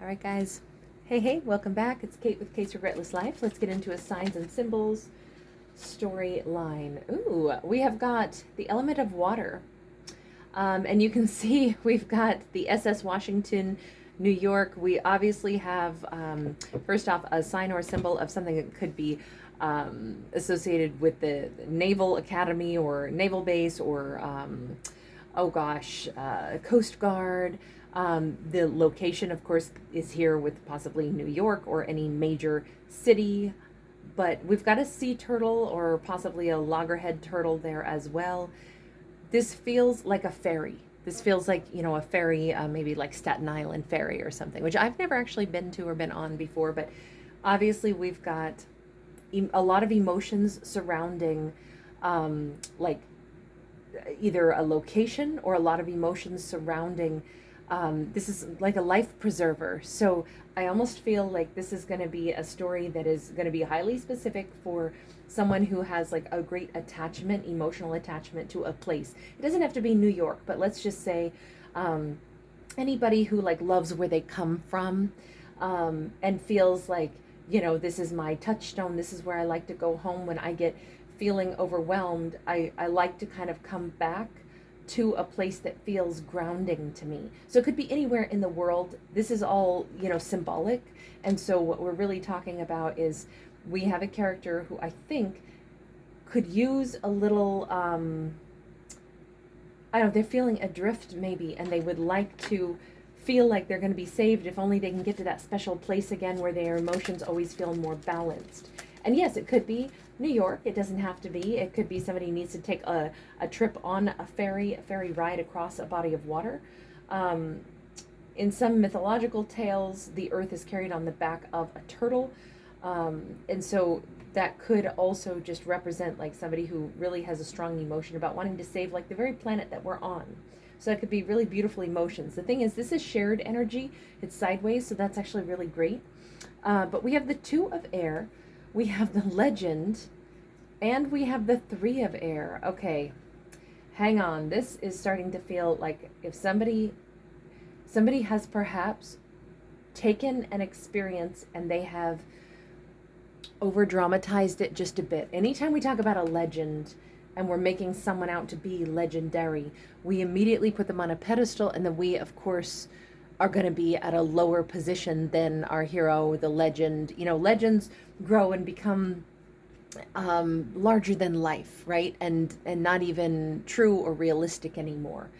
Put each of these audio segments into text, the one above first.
All right, guys. Hey, welcome back. It's Kate with Kate's Regretless Life. Let's get into a signs and symbols storyline. Ooh, we have got the element of water. And you can see we've got the SS Washington, New York. We obviously have, first off, a sign or a symbol of something that could be associated with the Naval Academy or Naval Base or, Coast Guard. The location, of course, is here with possibly New York or any major city. But we've got a sea turtle or possibly a loggerhead turtle there as well. This feels like a ferry. This feels like, a ferry, maybe like Staten Island ferry or something, which I've never actually been to or been on before. But obviously, we've got a lot of emotions surrounding, like either a location or a lot of emotions surrounding. This is like a life preserver. So I almost feel like this is going to be a story that is going to be highly specific for someone who has like a great attachment, emotional attachment to a place. It doesn't have to be New York, but let's just say anybody who like loves where they come from and feels like, this is my touchstone. This is where I like to go home when I get feeling overwhelmed. I like to kind of come back to a place that feels grounding to me. So it could be anywhere in the world. This is all, symbolic. And so what we're really talking about is we have a character who I think could use a little, I don't know, they're feeling adrift maybe, and they would like to feel like they're going to be saved if only they can get to that special place again where their emotions always feel more balanced. And yes, it could be New York. It doesn't have to be. It could be somebody needs to take a trip on a ferry ride across a body of water. In some mythological tales, the earth is carried on the back of a turtle. And so that could also just represent like somebody who really has a strong emotion about wanting to save like the very planet that we're on. So that could be really beautiful emotions. The thing is, this is shared energy. It's sideways, so that's actually really great. But we have the Two of Air. We have the Legend, and we have the Three of Air. Okay, hang on. This is starting to feel like if somebody has perhaps taken an experience and they have over-dramatized it just a bit. Anytime we talk about a legend and we're making someone out to be legendary, we immediately put them on a pedestal, and then we, of course, are going to be at a lower position than our hero, the legend. Legends grow and become larger than life, right? And not even true or realistic anymore.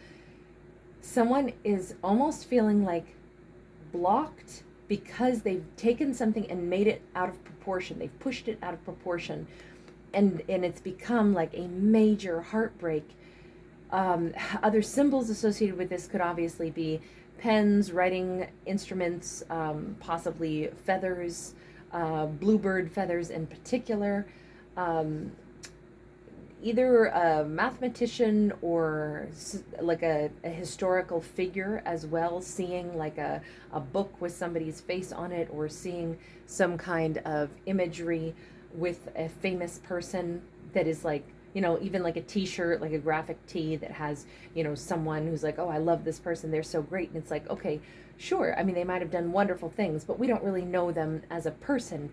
Someone is almost feeling like blocked because they've taken something and made it out of proportion. They've pushed it out of proportion, and it's become like a major heartbreak. Other symbols associated with this could obviously be pens, writing instruments, possibly feathers, bluebird feathers in particular, either a mathematician or like a historical figure as well, seeing like a book with somebody's face on it, or seeing some kind of imagery with a famous person that is like, even like a t-shirt, like a graphic tee that has, someone who's like, oh, I love this person, they're so great. And it's like, okay, sure. I mean, they might have done wonderful things, but we don't really know them as a person,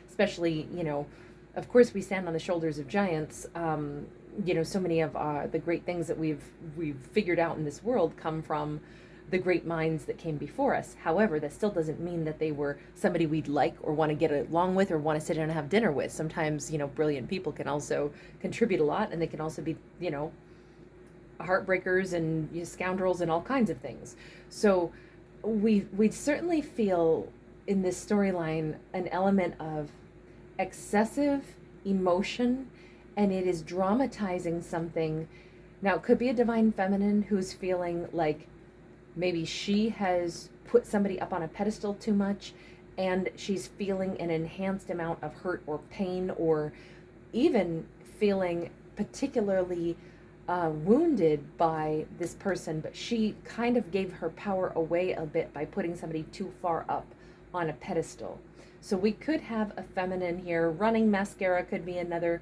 especially, of course we stand on the shoulders of giants. So many of the great things that we've figured out in this world come from the great minds that came before us. However, that still doesn't mean that they were somebody we'd like or want to get along with or want to sit down and have dinner with. Sometimes, brilliant people can also contribute a lot, and they can also be, heartbreakers and scoundrels and all kinds of things. So we certainly feel in this storyline an element of excessive emotion, and it is dramatizing something. Now, it could be a divine feminine who's feeling like maybe she has put somebody up on a pedestal too much, and she's feeling an enhanced amount of hurt or pain, or even feeling particularly wounded by this person, but she kind of gave her power away a bit by putting somebody too far up on a pedestal. So we could have a feminine here. Running mascara could be another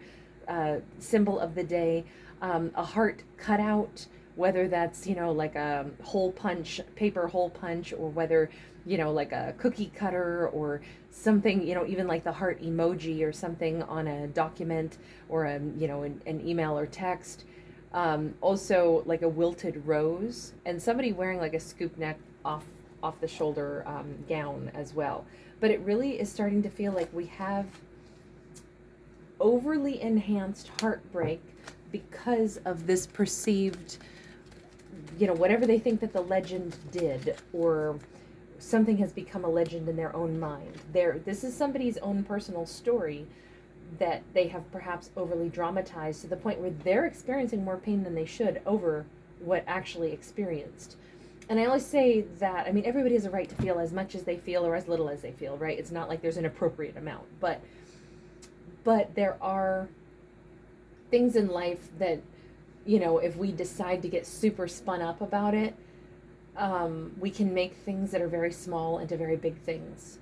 symbol of the day. A heart cut out whether that's, like a hole punch, paper hole punch, or whether, like a cookie cutter or something, even like the heart emoji or something on a document or an email or text. Also like a wilted rose, and somebody wearing like a scoop neck off the shoulder gown as well. But it really is starting to feel like we have overly enhanced heartbreak because of this perceived, whatever they think that the legend did, or something has become a legend in their own mind. This is somebody's own personal story that they have perhaps overly dramatized to the point where they're experiencing more pain than they should over what actually experienced. And I always say that, I mean, everybody has a right to feel as much as they feel or as little as they feel, right? It's not like there's an appropriate amount, but there are things in life that, if we decide to get super spun up about it, we can make things that are very small into very big things.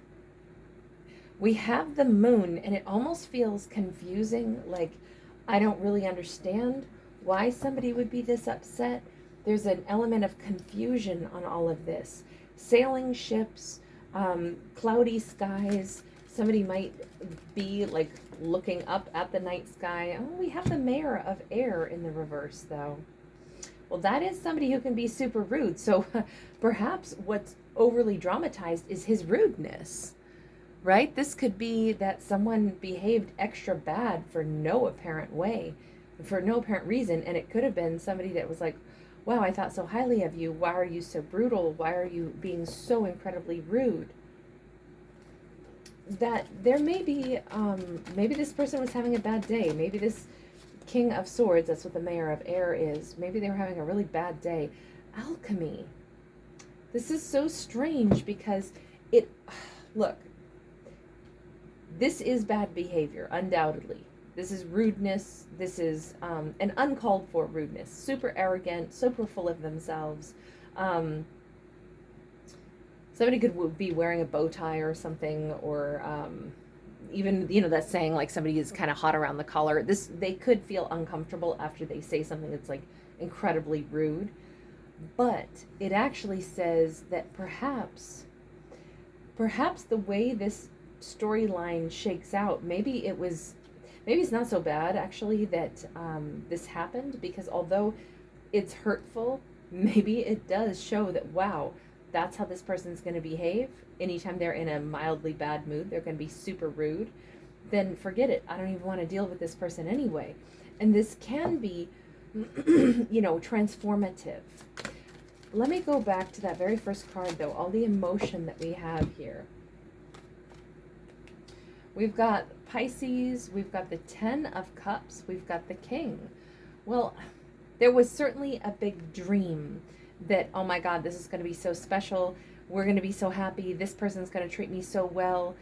We have the moon, and it almost feels confusing, like I don't really understand why somebody would be this upset. There's an element of confusion on all of this. Sailing ships, cloudy skies. Somebody might be like looking up at the night sky. Oh, we have the Mayor of Air in the reverse, though. Well, that is somebody who can be super rude. So perhaps what's overly dramatized is his rudeness, right? This could be that someone behaved extra bad for no apparent reason. And it could have been somebody that was like, wow, I thought so highly of you. Why are you so brutal? Why are you being so incredibly rude? That there may be, maybe this person was having a bad day. Maybe this King of Swords, that's what the Mayor of Air is. Maybe they were having a really bad day. Alchemy. This is so strange because look, this is bad behavior, undoubtedly. This is rudeness. This is an uncalled for rudeness. Super arrogant, super full of themselves. Somebody could be wearing a bow tie or something, or even, that saying like somebody is kind of hot around the collar. They could feel uncomfortable after they say something that's like incredibly rude. But it actually says that perhaps the way this storyline shakes out, maybe it's not so bad actually that this happened, because although it's hurtful, maybe it does show that, wow, that's how this person's going to behave. Anytime they're in a mildly bad mood, they're going to be super rude. Then forget it. I don't even want to deal with this person anyway. And this can be, transformative. Let me go back to that very first card, though. All the emotion that we have here. We've got Pisces. We've got the 10 of Cups. We've got the King. Well, there was certainly a big dream that, oh my God, this is going to be so special. We're going to be so happy. This person's going to treat me so well.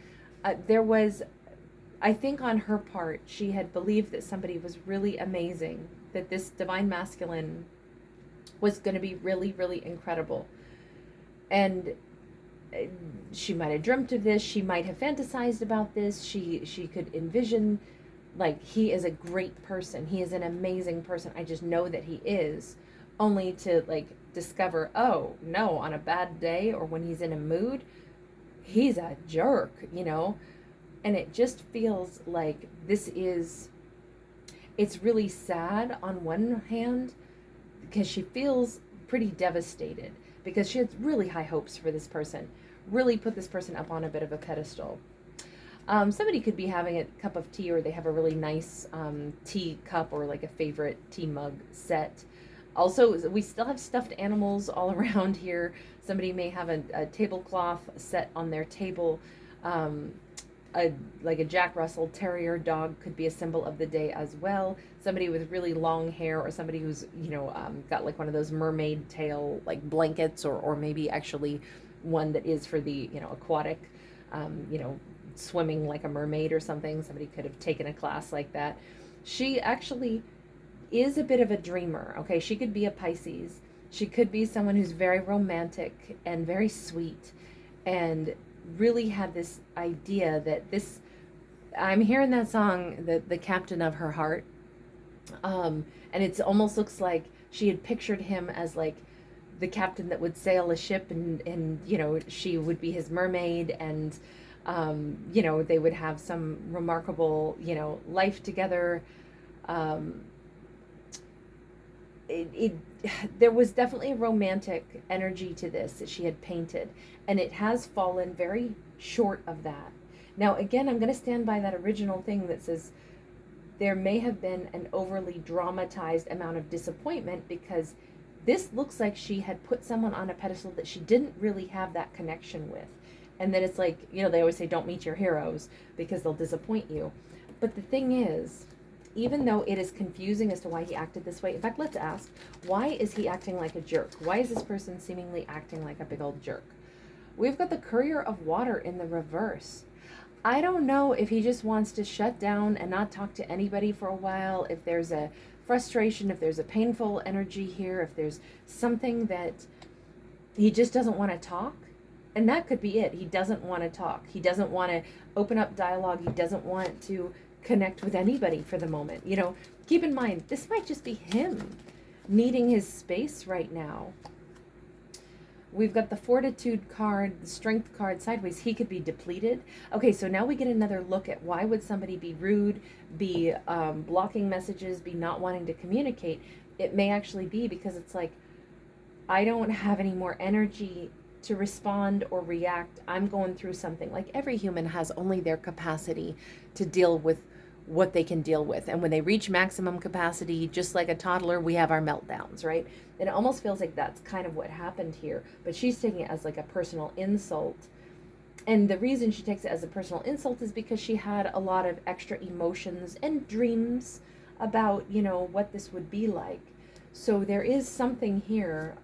There was, I think on her part, she had believed that somebody was really amazing, that this divine masculine was going to be really, really incredible. And she might have dreamt of this. She might have fantasized about this. She could envision, like, he is a great person. He is an amazing person. I just know that he is. Only to, like, discover, oh, no, on a bad day or when he's in a mood, he's a jerk, And it just feels like it's really sad on one hand, because she feels pretty devastated, because she has really high hopes for this person, really put this person up on a bit of a pedestal. Somebody could be having a cup of tea, or they have a really nice tea cup, or like a favorite tea mug set. Also, we still have stuffed animals all around here. Somebody may have a tablecloth set on their table. Like a Jack Russell Terrier dog could be a symbol of the day as well. Somebody with really long hair, or somebody who's, got like one of those mermaid tail like blankets, or maybe actually one that is for the, aquatic, swimming like a mermaid or something. Somebody could have taken a class like that. She actually is a bit of a dreamer. Okay, she could be a Pisces. She could be someone who's very romantic and very sweet, and really had this idea that I'm hearing that song, the captain of her heart, and it almost looks like she had pictured him as like the captain that would sail a ship, and you know, she would be his mermaid, and you know, they would have some remarkable, you know, life together. um, it there was definitely a romantic energy to this that she had painted, and it has fallen very short of that. Now again, I'm going to stand by that original thing that says there may have been an overly dramatized amount of disappointment, because this looks like she had put someone on a pedestal that she didn't really have that connection with. And then it's like, you know, they always say don't meet your heroes because they'll disappoint you. But the thing is, even though it is confusing as to why he acted this way, in fact, let's ask, why is he acting like a jerk? Why is this person seemingly acting like a big old jerk? We've got the Courier of Water in the reverse. I don't know if he just wants to shut down and not talk to anybody for a while, if there's a frustration, if there's a painful energy here, if there's something that he just doesn't want to talk. And that could be it. He doesn't want to talk. He doesn't want to open up dialogue. He doesn't want to connect with anybody for the moment. You know, keep in mind, this might just be him needing his space right now. We've got the Fortitude card, the Strength card sideways. He could be depleted. Okay, so now we get another look at why would somebody be rude, be blocking messages, be not wanting to communicate. It may actually be because it's like, I don't have any more energy to respond or react. I'm going through something. Like every human has only their capacity to deal with what they can deal with. And when they reach maximum capacity, just like a toddler, we have our meltdowns, right? And it almost feels like that's kind of what happened here. But she's taking it as like a personal insult. And the reason she takes it as a personal insult is because she had a lot of extra emotions and dreams about, you know, what this would be like. So there is something here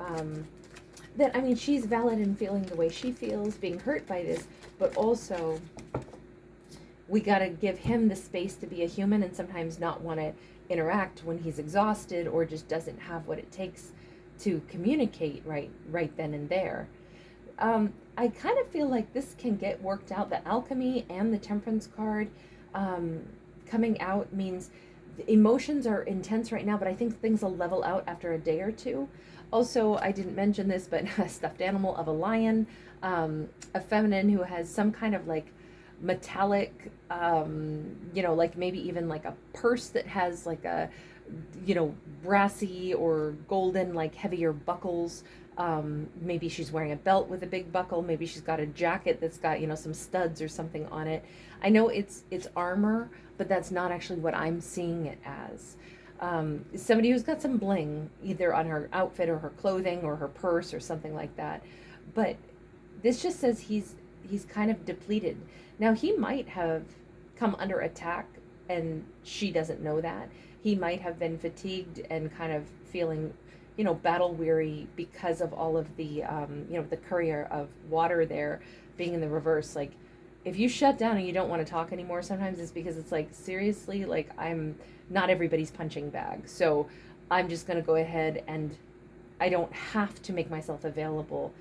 that, I mean, she's valid in feeling the way she feels, being hurt by this, but also we got to give him the space to be a human and sometimes not want to interact when he's exhausted or just doesn't have what it takes to communicate right then and there. I kind of feel like this can get worked out. The Alchemy and the Temperance card coming out means the emotions are intense right now, but I think things will level out after a day or two. Also, I didn't mention this, but a stuffed animal of a lion, a feminine who has some kind of like metallic, you know, like maybe even like a purse that has like a, you know, brassy or golden, like heavier buckles. Maybe she's wearing a belt with a big buckle. Maybe she's got a jacket that's got, you know, some studs or something on it. I know it's armor, but that's not actually what I'm seeing it as. Somebody who's got some bling either on her outfit or her clothing or her purse or something like that. But this just says he's kind of depleted. Now he might have come under attack and she doesn't know that. He might have been fatigued and kind of feeling, you know, battle weary because of all of the, you know, the Courier of Water there being in the reverse. Like, if you shut down and you don't want to talk anymore, sometimes it's because it's like, seriously, like, I'm not everybody's punching bag. So I'm just going to go ahead and I don't have to make myself available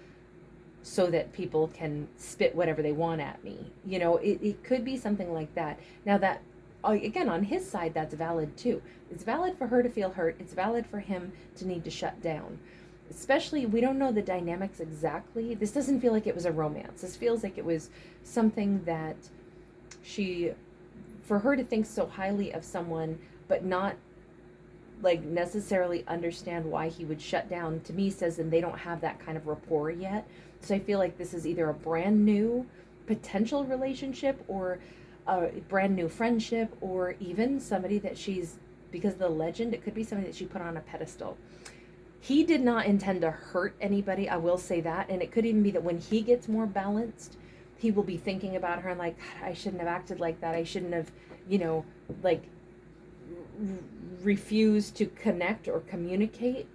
so that people can spit whatever they want at me. You know, it could be something like that. Now that, again, on his side, that's valid too. It's valid for her to feel hurt. It's valid for him to need to shut down. Especially, we don't know the dynamics exactly. This doesn't feel like it was a romance. This feels like it was something that for her to think so highly of someone, but not like necessarily understand why he would shut down, to me says, and they don't have that kind of rapport yet. So I feel like this is either a brand new potential relationship or a brand new friendship, or even somebody that because of the legend, it could be somebody that she put on a pedestal. He did not intend to hurt anybody, I will say that. And it could even be that when he gets more balanced, he will be thinking about her and like, I shouldn't have acted like that. I shouldn't have, you know, like refused to connect or communicate.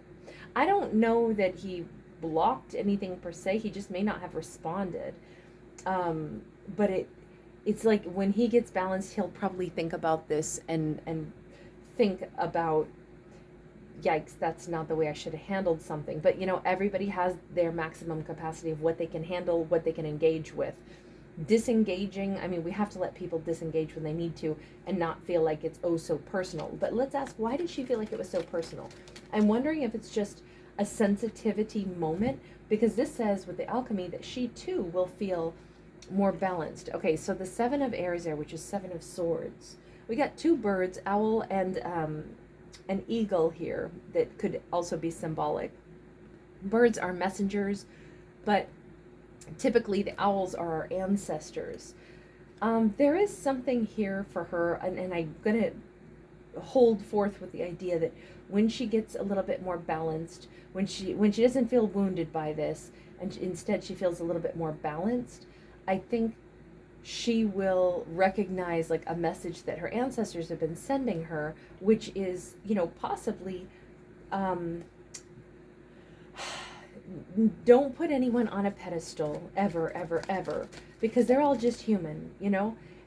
I don't know that he blocked anything per se. He just may not have responded. But it's like when he gets balanced, he'll probably think about this and think about, yikes, that's not the way I should have handled something. But, you know, everybody has their maximum capacity of what they can handle, what they can engage with. disengaging. I mean, we have to let people disengage when they need to and not feel like it's oh so personal. But let's ask, why did she feel like it was so personal? I'm wondering if it's just a sensitivity moment, because this says with the alchemy that she too will feel more balanced. Okay, so the Seven of Aries there, which is Seven of Swords. We got two birds, owl and an eagle here that could also be symbolic. Birds are messengers, but typically the owls are our ancestors. There is something here for her, and I'm going to hold forth with the idea that when she gets a little bit more balanced, when she doesn't feel wounded by this, and instead she feels a little bit more balanced, I think she will recognize like a message that her ancestors have been sending her, which is, possibly, don't put anyone on a pedestal ever, ever, ever, because they're all just human,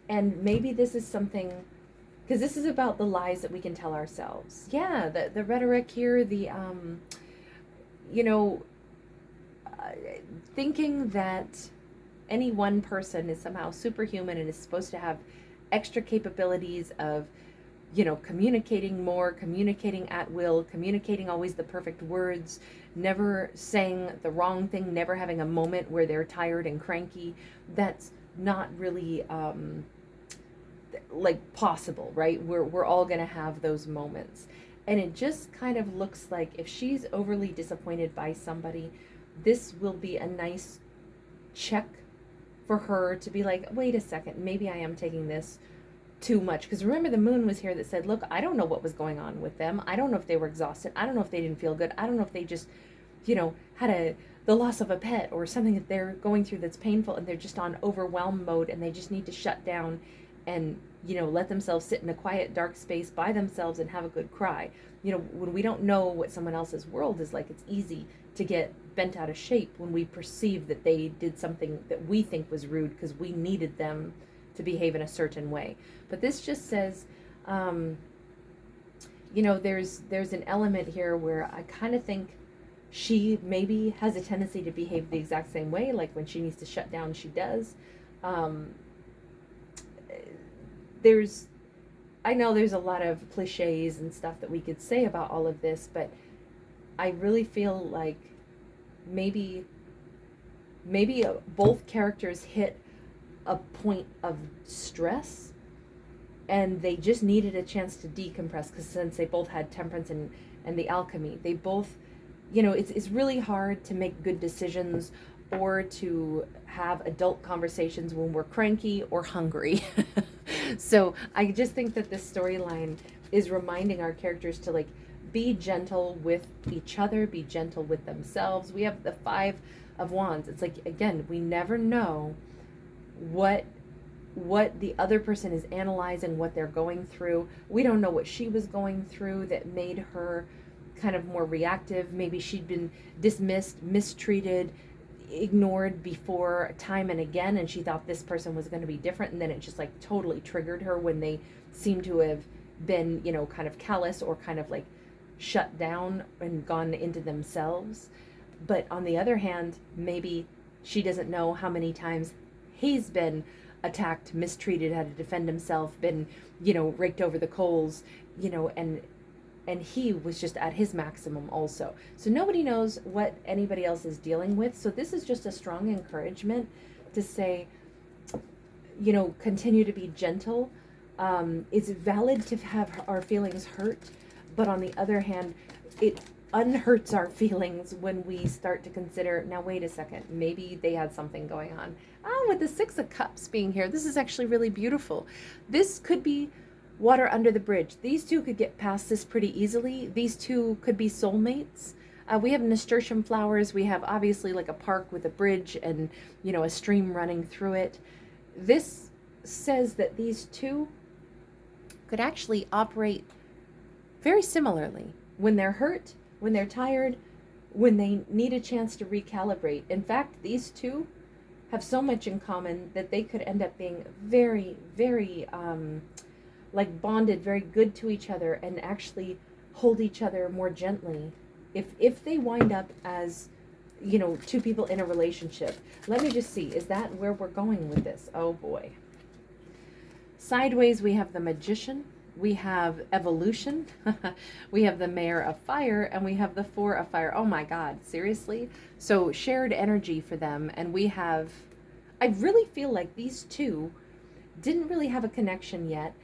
and maybe this is something, because this is about the lies that we can tell ourselves. Yeah, the rhetoric here, the thinking that any one person is somehow superhuman and is supposed to have extra capabilities of, communicating more, communicating at will, communicating always the perfect words, never saying the wrong thing, never having a moment where they're tired and cranky. That's not really like possible, right? We're all going to have those moments. And it just kind of looks like if she's overly disappointed by somebody, this will be a nice check for her to be like, wait a second, maybe I am taking this too much. Because remember, the moon was here that said, look, I don't know what was going on with them. I don't know if they were exhausted. I don't know if they didn't feel good. I don't know if they just, had the loss of a pet or something that they're going through that's painful, and they're just on overwhelm mode, and they just need to shut down and, let themselves sit in a quiet, dark space by themselves and have a good cry. When we don't know what someone else's world is like, it's easy to get bent out of shape when we perceive that they did something that we think was rude because we needed them to behave in a certain way. But this just says, there's an element here where I kind of think she maybe has a tendency to behave the exact same way, like when she needs to shut down, she does. I know there's a lot of cliches and stuff that we could say about all of this, but I really feel like maybe both characters hit a point of stress and they just needed a chance to decompress, because since they both had temperance and the alchemy, they both, it's really hard to make good decisions or to have adult conversations when we're cranky or hungry. So I just think that this storyline is reminding our characters to be gentle with each other, be gentle with themselves. We have the Five of Wands. It's like, again, we never know what the other person is analyzing, what they're going through. We don't know what she was going through that made her kind of more reactive. Maybe she'd been dismissed, mistreated, ignored before time and again, and she thought this person was going to be different, and then it just totally triggered her when they seem to have been, kind of callous or kind of shut down and gone into themselves. But on the other hand, maybe she doesn't know how many times he's been attacked, mistreated, had to defend himself, been, raked over the coals, and he was just at his maximum also. So nobody knows what anybody else is dealing with. So this is just a strong encouragement to say, continue to be gentle. It's valid to have our feelings hurt, but on the other hand, it unhurts our feelings when we start to consider, now wait a second, maybe they had something going on. With the Six of Cups being here, this is actually really beautiful. This could be water under the bridge. These two could get past this pretty easily. These two could be soulmates. We have nasturtium flowers. We have obviously a park with a bridge and, a stream running through it. This says that these two could actually operate very similarly when they're hurt, when they're tired, when they need a chance to recalibrate. In fact, these two have so much in common that they could end up being very, very bonded, very good to each other, and actually hold each other more gently. If they wind up as you know, two people in a relationship. Let me just see, is that where we're going with this? Oh boy. Sideways, we have the Magician, we have Evolution, we have the Mayor of Fire, and we have the Four of Fire. Oh my God, seriously? So shared energy for them, and we have, I really feel like these two didn't really have a connection yet,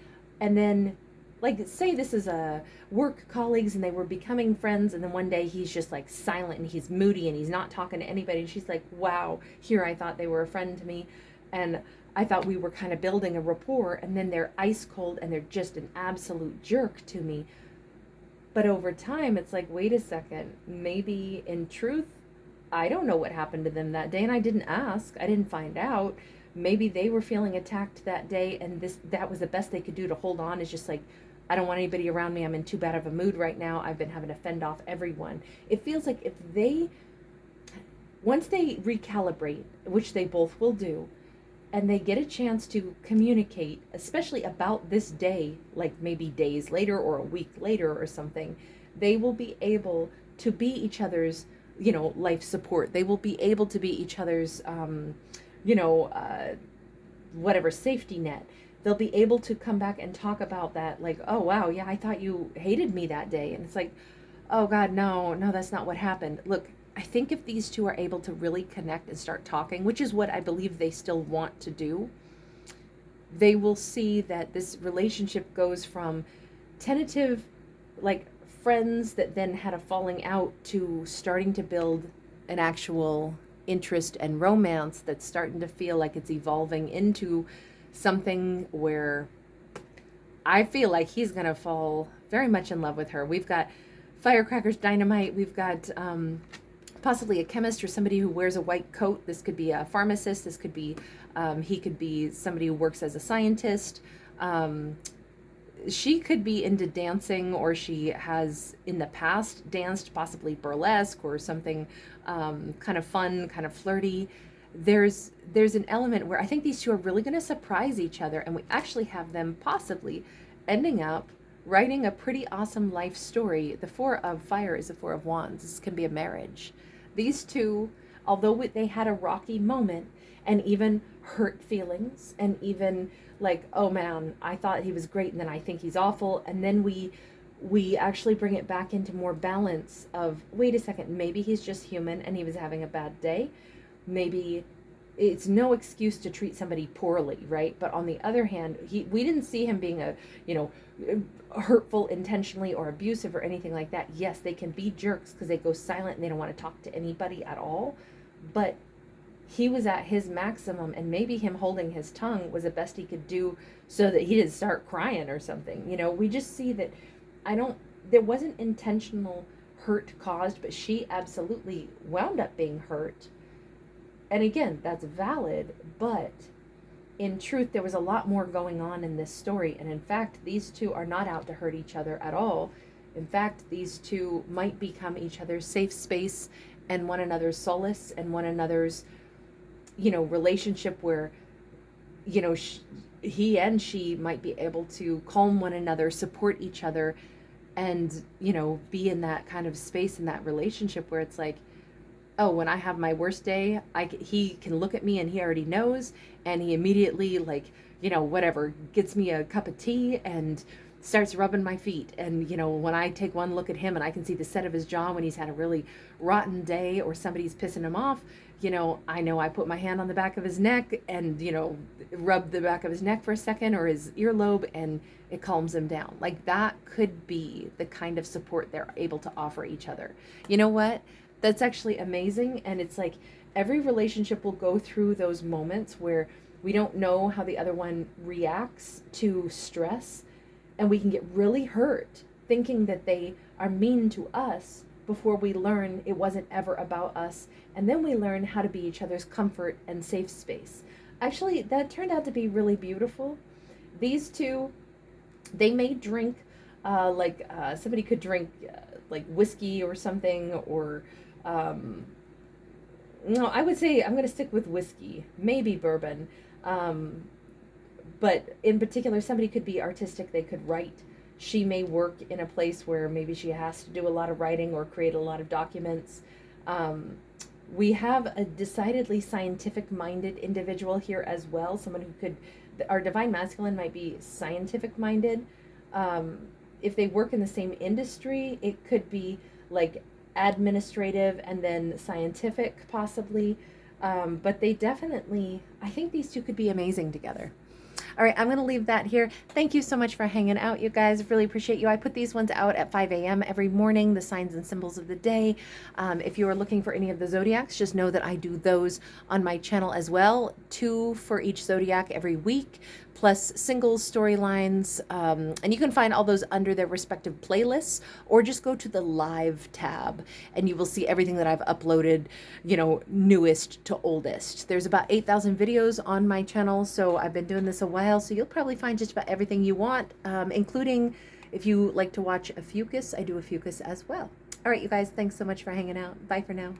and then, like, say this is a work colleagues and they were becoming friends, and then one day he's just like silent and he's moody and he's not talking to anybody, and she's like, wow, here I thought they were a friend to me, and I thought we were kind of building a rapport, and then they're ice cold and they're just an absolute jerk to me. But over time, it's like, wait a second, maybe in truth, I don't know what happened to them that day, and I didn't ask, I didn't find out. Maybe they were feeling attacked that day, and that was the best they could do to hold on, is just like, I don't want anybody around me, I'm in too bad of a mood right now, I've been having to fend off everyone. It feels like if they, once they recalibrate, which they both will do, and they get a chance to communicate, especially about this day, like maybe days later or a week later or something, they will be able to be each other's, you know, life support. They will be able to be each other's, you know, whatever, safety net. They'll be able to come back and talk about that, like, oh wow, yeah, I thought you hated me that day. And it's like, oh God, no, that's not what happened. Look, I think if these two are able to really connect and start talking, which is what I believe they still want to do, they will see that this relationship goes from tentative, like friends that then had a falling out, to starting to build an actual interest and romance that's starting to feel like it's evolving into something where I feel like he's going to fall very much in love with her. We've got firecrackers, dynamite. We've got possibly a chemist or somebody who wears a white coat. This could be a pharmacist. This could be, he could be somebody who works as a scientist. She could be into dancing, or she has in the past danced, possibly burlesque or something kind of fun, kind of flirty. There's an element where I think these two are really going to surprise each other, and we actually have them possibly ending up writing a pretty awesome life story. The Four of Fire is the Four of Wands. This can be a marriage. These two, although they had a rocky moment and even hurt feelings, and even like, oh man, I thought he was great and then I think he's awful, and then we actually bring it back into more balance of, wait a second, maybe he's just human and he was having a bad day. Maybe it's no excuse to treat somebody poorly, right? But on the other hand, we didn't see him being a, you know, hurtful intentionally or abusive or anything like that. Yes, they can be jerks because they go silent and they don't want to talk to anybody at all. But he was at his maximum, and maybe him holding his tongue was the best he could do so that he didn't start crying or something. You know, we just see that there wasn't intentional hurt caused, but she absolutely wound up being hurt. And again, that's valid, but in truth, there was a lot more going on in this story. And in fact, these two are not out to hurt each other at all. In fact, these two might become each other's safe space and one another's solace and one another's, you know, relationship where, you know, he and she might be able to calm one another, support each other, and, you know, be in that kind of space in that relationship where it's like, oh, when I have my worst day, he can look at me and he already knows, and he immediately, like, you know, whatever, gets me a cup of tea and starts rubbing my feet. And, you know, when I take one look at him and I can see the set of his jaw when he's had a really rotten day or somebody's pissing him off, you know I put my hand on the back of his neck and, you know, rub the back of his neck for a second, or his earlobe, and it calms him down. Like, that could be the kind of support they're able to offer each other. You know what? That's actually amazing. And it's like every relationship will go through those moments where we don't know how the other one reacts to stress, and we can get really hurt thinking that they are mean to us before we learn it wasn't ever about us. And then we learn how to be each other's comfort and safe space. Actually, that turned out to be really beautiful. These two, they may drink somebody could drink like whiskey or something, or no, I would say I'm going to stick with whiskey, maybe bourbon. But in particular, somebody could be artistic. They could write. She may work in a place where maybe she has to do a lot of writing or create a lot of documents. We have a decidedly scientific-minded individual here as well. Someone who could, our divine masculine might be scientific-minded. If they work in the same industry, it could be like administrative and then scientific, possibly. But they definitely, I think these two could be amazing together. All right, I'm going to leave that here. Thank you so much for hanging out, you guys. Really appreciate you. I put these ones out at 5 a.m. every morning, the signs and symbols of the day. If you are looking for any of the zodiacs, just know that I do those on my channel as well. 2 for each zodiac every week, plus singles, storylines. And you can find all those under their respective playlists, or just go to the live tab and you will see everything that I've uploaded, you know, newest to oldest. There's about 8,000 videos on my channel, so I've been doing this a while, so you'll probably find just about everything you want, including if you like to watch Ophiuchus, I do Ophiuchus as well. All right, you guys, thanks so much for hanging out. Bye for now.